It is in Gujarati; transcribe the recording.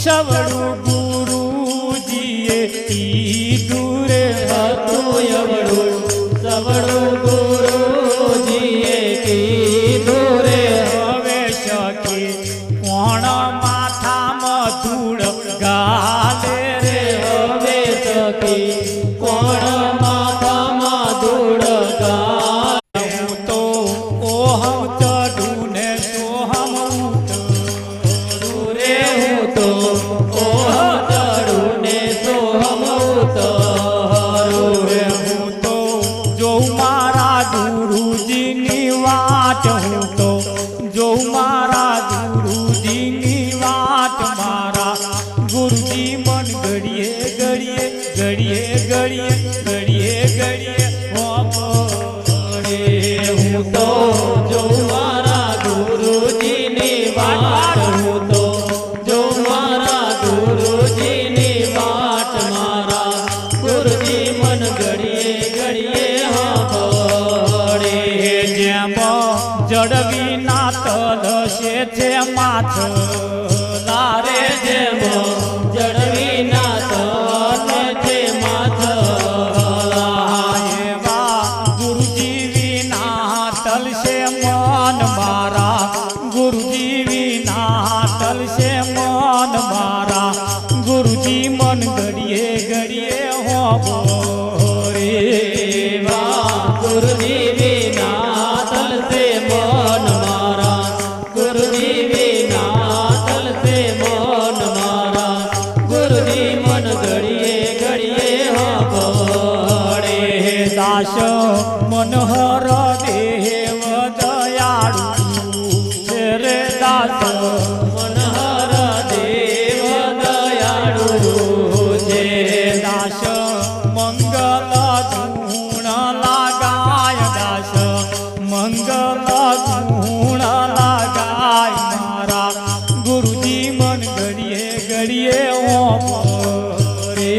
સવડું ગુરુજીએ કીધું રે હતું એવડું સવડું ગુરુજીએ કીધું રે હવે સખી કોણ માથામાં ધૂળ ગાલે રે હવે સખી કોણ માથામાં ધૂળ ગાલે હું તો ઓહમ ચડું ને સોહમ ઉતરું રે હું તો ઓહમ ચડું ને સોહમ ઉતરું રે હું તો જોઉં મારા ગુરુજીની વાટ હું તો જોઉં મારા ગુરુજીની વાટ મારા ગુરુજી મન ઘડીએ ઘડીએ ઘડીએ ઘડીએ ઘડીએ ઘડીએ હું તો જોઉં મારા ગુરુજીની વાટ હું તો જોઉં મારા ગુરુજીની વાટ મારા ગુરુજી મન ઘડીએ ઘડીએ સાંભળે જેમ જડવી ના તલશે છે માથલા રે જેમ જડવી ના તલ છે માથલા એવા ગુરુજી વિના તલશે મન મારા ગુરુજી વિના તલશે મન મારા ગુરુજી મન ઘડીએ ઘડીએ હોબરે ગુરુજી વિના તલશે મન મારા ગુરુજી વિના તલશે મન મારા ગુરુજી મન ઘડીએ ઘડીએ હોબરે દાસ મનોહર દેવ દયાળુ છે રે દાસ મનોહર દેવ દયાળુ છે દાસ મંગલ ગુણ લાગાય દાસ મંગલ ગુણ લાગાય મારા ગુરુજી મન ઘડીએ ઘડીએ ઓમ રે